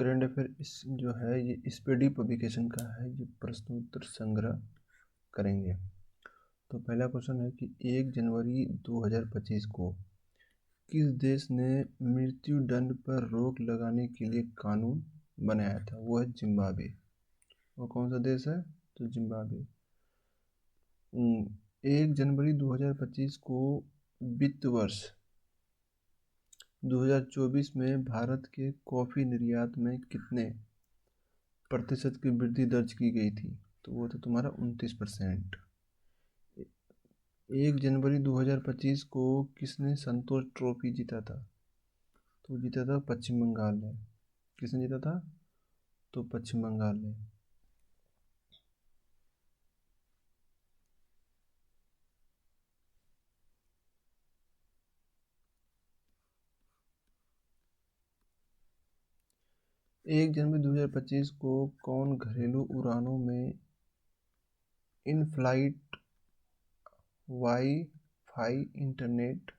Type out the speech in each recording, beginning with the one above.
Current affair इस जो है ये स्पीडी पब्लिकेशन का है। ये प्रश्न उत्तर संग्रह करेंगे। तो पहला क्वेश्चन है कि 1 जनवरी 2025 को किस देश ने मृत्यु दंड पर रोक लगाने के लिए कानून बनाया था? वो है जिम्बाब्वे। वो कौन सा देश है? तो जिम्बाब्वे। 1 जनवरी 2025 को वित्त वर्ष 2024 में भारत के कॉफ़ी निर्यात में कितने प्रतिशत की वृद्धि दर्ज की गई थी? तो वो था तुम्हारा 29%। 1 जनवरी 2025 को किसने संतोष ट्रॉफी जीता था? तो जीता था पश्चिम बंगाल ने। किसने जीता था? तो पश्चिम बंगाल ने। एक जनवरी 2025 को कौन घरेलू उड़ानों में इन फ्लाइट वाईफाई इंटरनेट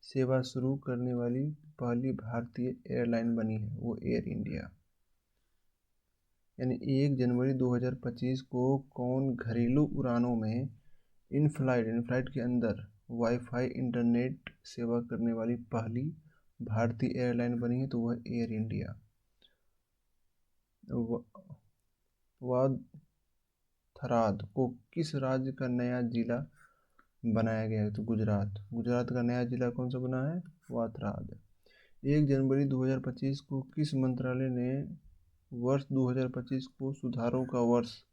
सेवा शुरू करने वाली पहली भारतीय एयरलाइन बनी है? वो एयर इंडिया। यानी 1 जनवरी 2025 को कौन घरेलू उड़ानों में इन फ्लाइट के अंदर वाईफाई इंटरनेट सेवा करने वाली पहली भारतीय एयरलाइन बनी है? तो वह एयर इंडिया। वाथराद को किस राज्य का नया जिला बनाया गया है? तो गुजरात का नया जिला कौन सा बना है? वाथराद। 1 जनवरी 2025 को किस मंत्रालय ने वर्ष 2025 को सुधारों का वर्ष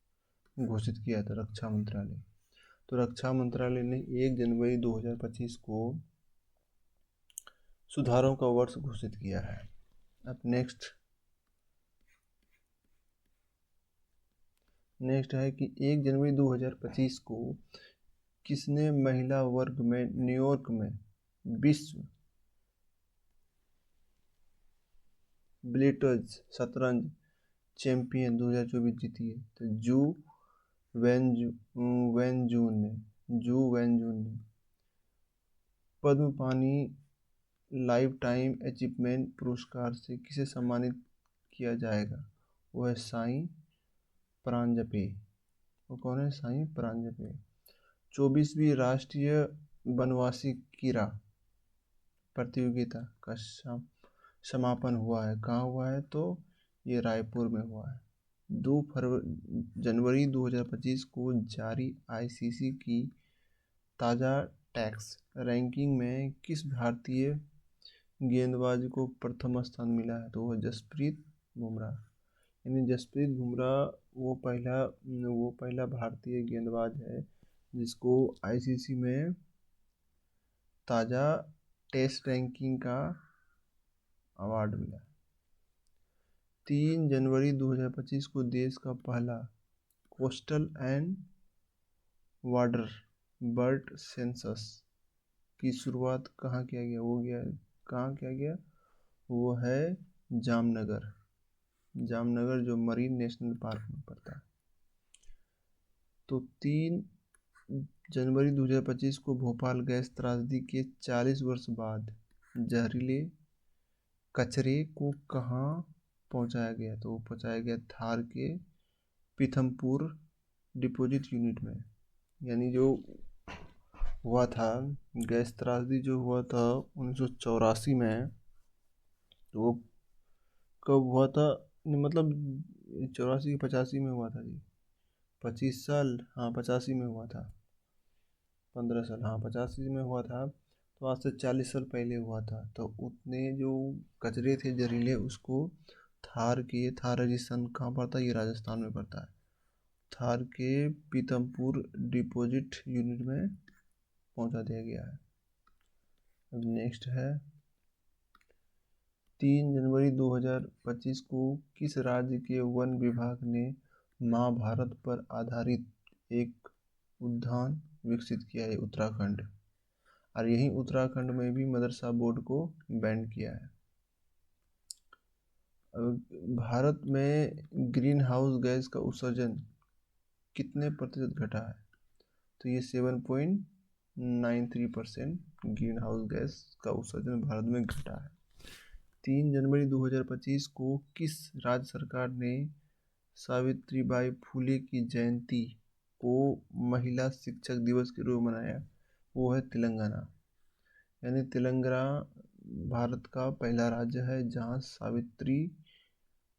घोषित किया था? रक्षा मंत्रालय। तो रक्षा मंत्रालय ने 1 जनवरी 2025 को सुधारों का वर्ष घोषित किया है। अब नेक्स्ट है कि 1 जनवरी 2025 को किसने महिला वर्ग में न्यूयॉर्क में विश्व बिलियर्ड्स शतरंज चैंपियन 2024 जीती है? तो जू वेनजून ने। पद्म पानी लाइफ टाइम अचीवमेंट पुरस्कार से किसे सम्मानित किया जाएगा? वो है साईं परांजपे। वो कौन है? साईं परांजपे। 24वीं राष्ट्रीय वनवासी क्रीड़ा प्रतियोगिता का समापन हुआ है। कहाँ हुआ है? तो ये रायपुर में हुआ है। 2 जनवरी 2025 को जारी आईसीसी की ताज़ा टेस्ट रैंकिंग में किस भारतीय गेंदबाज को प्रथम स्थान मिला है? तो वह जसप्रीत बुमराह। यानी जसप्रीत बुमराह वो पहला भारतीय गेंदबाज है जिसको आईसीसी में ताज़ा टेस्ट रैंकिंग का अवार्ड मिला। 3 जनवरी 2025 को देश का पहला coastal and water bird census की शुरुआत कहाँ किया गया? कहाँ किया गया? वो है जामनगर जो मरीन नेशनल पार्क में पड़ता है। तो 3 जनवरी 2025 को भोपाल गैस त्रासदी के 40 वर्ष बाद जहरीले कचरे को कहाँ पहुँचाया गया? तो वो पहुँचाया गया थार के पीथमपुर डिपोजिट यूनिट में। यानी जो हुआ था गैस त्रासदी जो हुआ था 1984 में, तो वो कब हुआ था? मतलब 84 85 में हुआ था जी। 25 साल, हाँ 85 में हुआ था। 15 साल, हाँ 85 में हुआ था। तो आज से 40 साल पहले हुआ था। तो उतने जो कचरे थे जहरीले उसको थार राजस्थान कहाँ पड़ता है? ये राजस्थान में पड़ता है। थार के पीथमपुर डिपोजिट यूनिट में पहुंचा दिया गया है। अब नेक्स्ट है 3 जनवरी 2025 को किस राज्य के वन विभाग ने महाभारत पर आधारित एक उद्यान विकसित किया है? उत्तराखंड। और यही उत्तराखंड में भी मदरसा बोर्ड को बैन किया है। भारत में ग्रीन हाउस गैस का उत्सर्जन कितने प्रतिशत घटा है? तो ये 7.93% ग्रीन हाउस गैस का उत्सर्जन भारत में घटा है। 3 जनवरी 2025 को किस राज्य सरकार ने सावित्रीबाई फुले की जयंती को महिला शिक्षक दिवस के रूप में मनाया? वो है तेलंगाना। यानी तेलंगाना भारत का पहला राज्य है जहां सावित्री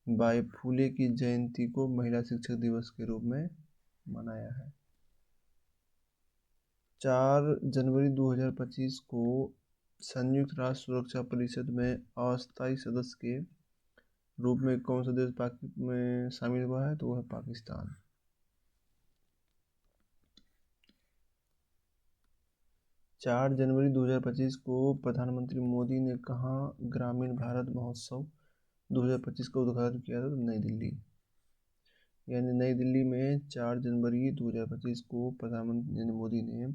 बाई फुले की जयंती को महिला शिक्षक दिवस के रूप में मनाया है। 4 जनवरी 2025 को संयुक्त राष्ट्र सुरक्षा परिषद में अस्थायी सदस्य के रूप में कौन सा देश में शामिल हुआ है? तो वह है पाकिस्तान। 4 जनवरी 2025 को प्रधानमंत्री मोदी ने कहाँ ग्रामीण भारत महोत्सव 2025 का उद्घाटन किया था? तो नई दिल्ली। यानी नई दिल्ली में 4 जनवरी 2025 को प्रधानमंत्री नरेंद्र मोदी ने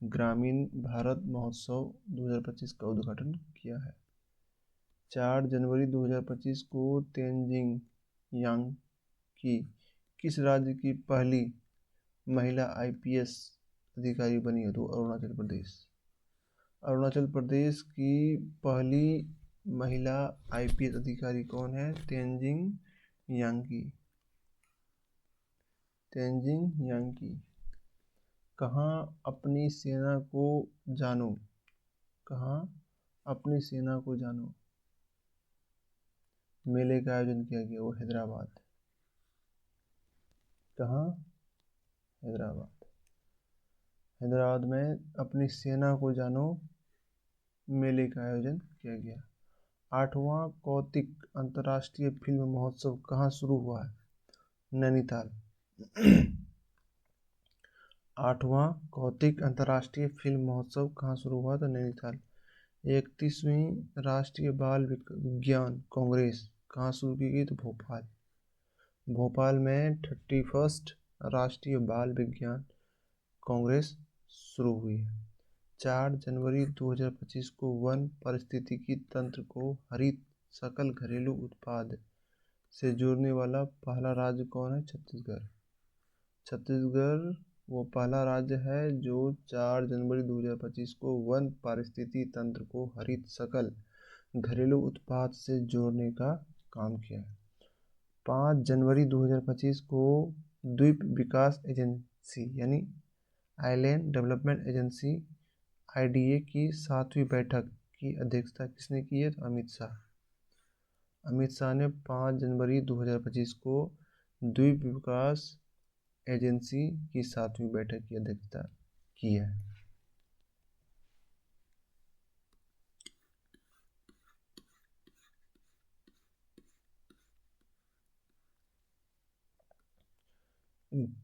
ग्रामीण भारत महोत्सव 2025 का उद्घाटन किया है। 4 जनवरी 2025 को तेनजिंग यांगी किस राज्य की पहली महिला आईपीएस अधिकारी बनी है? तो अरुणाचल प्रदेश। अरुणाचल प्रदेश की पहली महिला आईपीएस अधिकारी कौन है? तेनजिंग यांगी। तेनजिंग यांगी। कहाँ अपनी सेना को जानो? कहाँ अपनी सेना को जानो मेले का आयोजन किया गया? वो हैदराबाद। कहाँ? हैदराबाद। हैदराबाद में अपनी सेना को जानो मेले का आयोजन किया गया। 8वां कौतिक अंतर्राष्ट्रीय फिल्म महोत्सव कहाँ शुरू हुआ है? नैनीताल। 8वां कौतिक अंतर्राष्ट्रीय फिल्म महोत्सव कहाँ शुरू हुआ? तो नैनीताल। 31वीं राष्ट्रीय बाल विज्ञान कांग्रेस कहाँ शुरू की गई? तो भोपाल। भोपाल में 31st राष्ट्रीय बाल विज्ञान कांग्रेस शुरू हुई है। 4 जनवरी 2025 को वन पारिस्थितिकी तंत्र को हरित सकल घरेलू उत्पाद से जोड़ने वाला पहला राज्य कौन है? छत्तीसगढ़। छत्तीसगढ़ वो पहला राज्य है जो 4 जनवरी 2025 को वन पारिस्थितिकी तंत्र को हरित सकल घरेलू उत्पाद से जोड़ने का काम किया है। 5 जनवरी 2025 को द्वीप विकास एजेंसी यानी आइलैंड डेवलपमेंट एजेंसी आईडीए की 7वीं बैठक की अध्यक्षता किसने की है? तो अमित शाह। अमित शाह ने 5 जनवरी 2025 को द्वीप विकास एजेंसी की 7वीं बैठक की अध्यक्षता की है।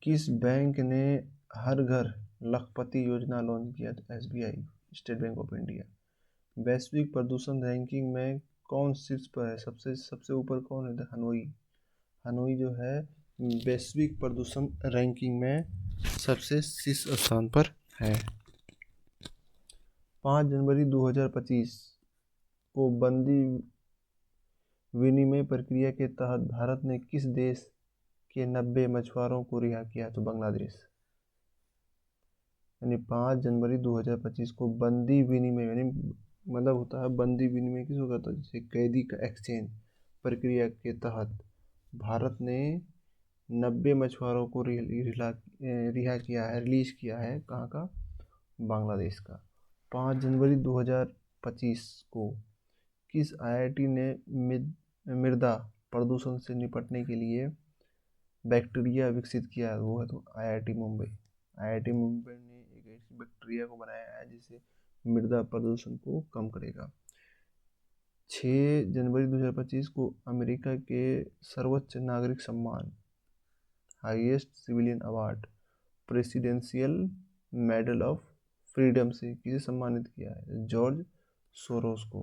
किस बैंक ने हर घर लखपति योजना लॉन्च किया? तो SBI, state bank of India. वैश्विक प्रदूषण रैंकिंग में कौन शीर्ष पर है? सबसे ऊपर कौन है? हनोई। हनोई जो है वैश्विक प्रदूषण रैंकिंग में सबसे शीर्ष स्थान पर है। 5 जनवरी 2025 को बंदी विनिमय प्रक्रिया के तहत भारत ने किस देश के 90 मछुआरों को रिहा किया? तो बांग्लादेश। यानी 5 जनवरी 2025 को बंदी विनिमय यानी मतलब होता है बंदी विनिमय किसको कहता है? जैसे कैदी का एक्सचेंज प्रक्रिया के तहत भारत ने 90 मछुआरों को रिहा किया है, रिलीज किया है। कहाँ का? बांग्लादेश का। 5 जनवरी 2025 को किस आईआईटी ने मृदा प्रदूषण से निपटने के लिए बैक्टीरिया विकसित किया? वो है तो आईआईटी मुंबई। आईआईटी मुंबई ने एक ऐसी बैक्टीरिया को बनाया है जिसे मृदा प्रदूषण को कम करेगा। 6 जनवरी 2025 को अमेरिका के सर्वोच्च नागरिक सम्मान highest civilian award presidential medal of freedom से किसे सम्मानित किया है? जॉर्ज सोरोस को।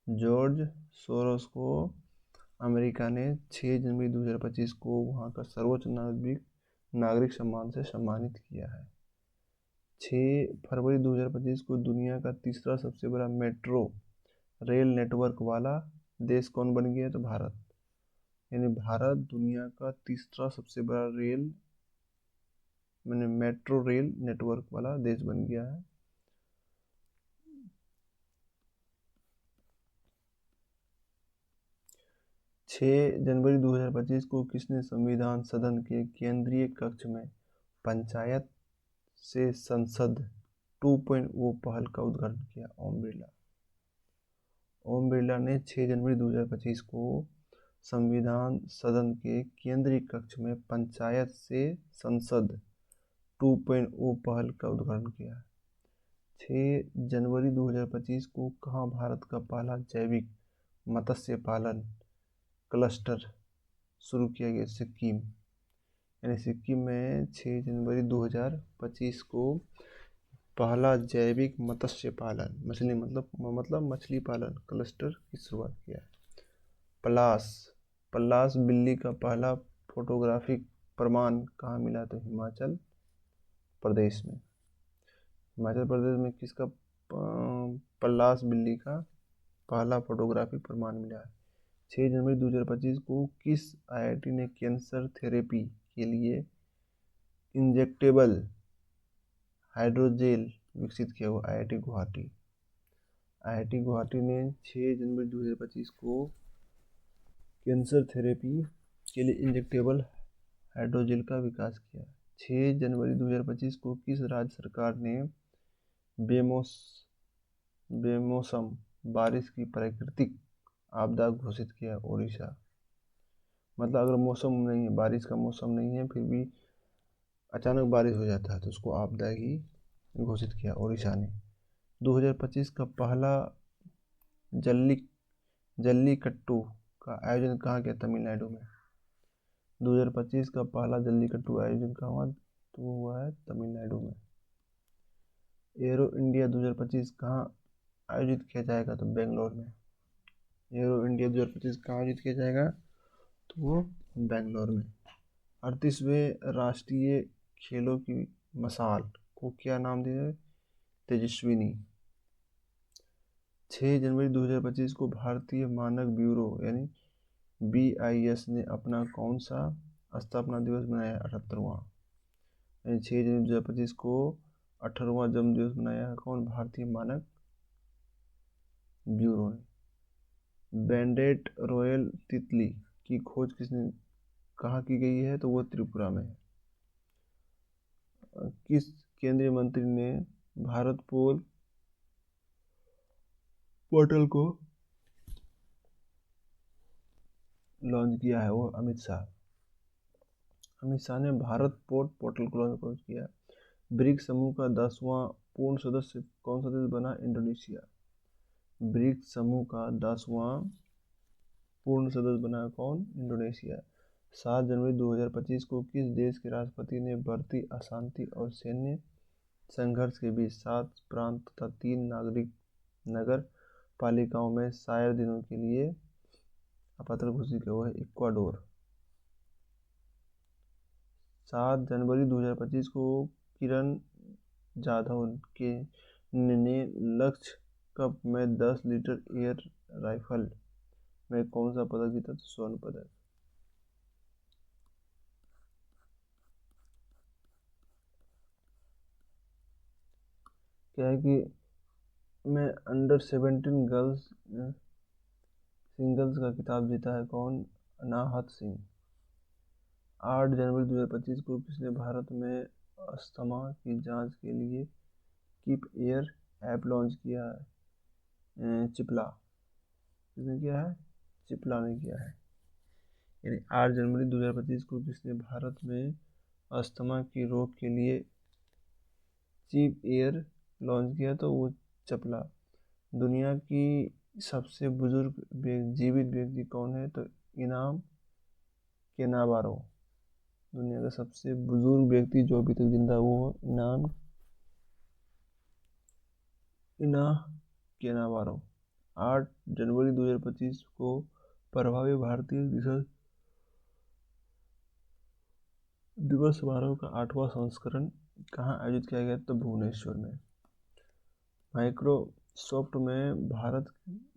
जॉर्ज सोरोस को अमेरिका ने 6 जनवरी 2025 को वहाँ का सर्वोच्च नागरिक सम्मान से सम्मानित किया है। 6 फरवरी 2025 को दुनिया का तीसरा सबसे बड़ा मेट्रो रेल नेटवर्क वाला देश कौन बन गया? तो भारत। यानी भारत दुनिया का तीसरा सबसे बड़ा मेट्रो रेल नेटवर्क वाला देश बन गया है। 6 जनवरी 2025 को किसने संविधान सदन के केंद्रीय कक्ष में पंचायत से संसद 2.0 पहल का उद्घाटन किया? ओम बिरला। ओम बिरला ने 6 जनवरी 2025 को संविधान सदन के केंद्रीय कक्ष में पंचायत से संसद 2.0 पहल का उद्घाटन किया। 6 जनवरी 2025 को कहाँ भारत का पहला जैविक मत्स्य पालन क्लस्टर शुरू किया गया? सिक्किम। यानी सिक्किम में 6 जनवरी 2025 को पहला जैविक मत्स्य पालन मतलब मछली पालन क्लस्टर की शुरुआत किया। पलाश बिल्ली का पहला फोटोग्राफिक प्रमाण कहाँ मिला? तो हिमाचल प्रदेश में। हिमाचल प्रदेश में किसका पलाश बिल्ली का पहला फोटोग्राफिक प्रमाण मिला है? 6 जनवरी 2025 को किस आईआईटी ने कैंसर थेरेपी के लिए इंजेक्टेबल हाइड्रोजेल विकसित किया हुआ? आईआईटी गुवाहाटी। आईआईटी गुवाहाटी ने 6 जनवरी 2025 को कैंसर थेरेपी के लिए इंजेक्टेबल हाइड्रोजेल का विकास किया। 6 जनवरी 2025 को किस राज्य सरकार ने बेमौसम बारिश की प्राकृतिक आपदा घोषित किया? ओडिशा। मतलब अगर मौसम नहीं है, बारिश का मौसम नहीं है, फिर भी अचानक बारिश हो जाता है तो उसको आपदा ही घोषित किया ओडिशा ने। 2025 का पहला जल्लीकट्टू का आयोजन कहाँ किया? तमिलनाडु में। 2025 का पहला जल्लीकट्टू आयोजन कहाँ हुआ? तो वो हुआ है तमिलनाडु में। एरो इंडिया 2025 कहाँ आयोजित किया जाएगा? तो बेंगलोर में। एरो इंडिया 2025 कहाँ आयोजित किया जाएगा? तो वो बेंगलोर में। 38वें राष्ट्रीय खेलों की मशाल को क्या नाम दिया है? तेजस्विनी। 6 जनवरी 2025 को भारतीय मानक ब्यूरो यानी BIS ने अपना कौन सा स्थापना दिवस मनाया? 78वां। यानी 6 जनवरी 2025 को 18वां जन्म दिवस मनाया है कौन? भारतीय मानक ब्यूरो ने। बैंडेड रॉयल तितली की खोज किसने कहाँ की गई है? तो वो त्रिपुरा में है। किस केंद्रीय मंत्री ने भारत पोर्टल को लॉन्च किया है? वो अमित शाह। अमित शाह ने भारत पोर्टल को लॉन्च किया। ब्रिक्स समूह का 10वां पूर्ण सदस्य कौन सा देश बना? इंडोनेशिया। ब्रिक्स समूह का 10वां पूर्ण सदस्य बना कौन? इंडोनेशिया। 7 जनवरी 2025 को किस देश के राष्ट्रपति ने बढ़ती अशांति और सैन्य संघर्ष के बीच 7 प्रांत तथा 3 नगर पालिकाओं में शायर दिनों के लिए अपात्र घोषित किया? हुआ है इक्वाडोर। 7 जनवरी 2025 को किरण जाधव ने लक्ष्य कप में 10 लीटर एयर राइफल में कौन सा पदक जीता? तो स्वर्ण पदक। क्या है कि मैं अंडर 17 गर्ल्स सिंगल्स का खिताब जीता है कौन? अनाहत सिंह। 8 जनवरी 2025 को किसने भारत में अस्थमा की जांच के लिए कीप एयर ऐप लॉन्च किया है? चिपला। किसने किया है? चिपला ने किया है। यानी 8 जनवरी 2025 को किसने भारत में अस्थमा की रोग के लिए चीप एयर लॉन्च किया? तो वो चपला। दुनिया की सबसे बुजुर्ग जीवित व्यक्ति कौन है? तो इनाम केनावारो। दुनिया का सबसे बुजुर्ग व्यक्ति जो अभी तक जिंदा वो इना केनावारो। 8 जनवरी 2025 को प्रभावी भारतीय दिवस समारोह का 8वां संस्करण कहाँ आयोजित किया गया? तो भुवनेश्वर में। माइक्रोसॉफ्ट में भारत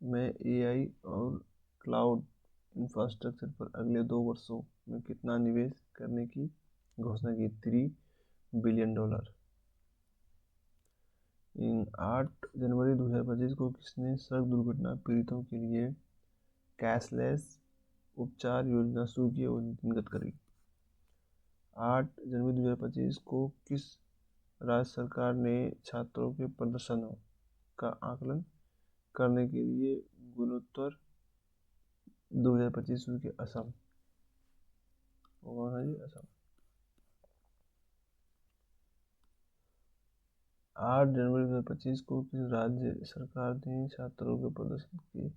में AI और क्लाउड इंफ्रास्ट्रक्चर पर अगले 2 वर्षों में कितना निवेश करने की घोषणा की? $3 बिलियन। 8 जनवरी 2025 को किसने सड़क दुर्घटना पीड़ितों के लिए कैशलेस उपचार योजना शुरू की है वो नितिन गडकरी। 8 जनवरी 2025 को किस राज्य सरकार ने छात्रों के प्रदर्शनों का आकलन करने के लिए गुणोत्तर 2025 शुरू किया? असम। कौन है जी? असम। 8 जनवरी 2025 को किस राज्य सरकार ने छात्रों के प्रदर्शन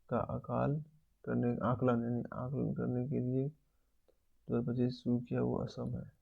का आकलन करने के लिए 2025 शुरू किया? वो असम है।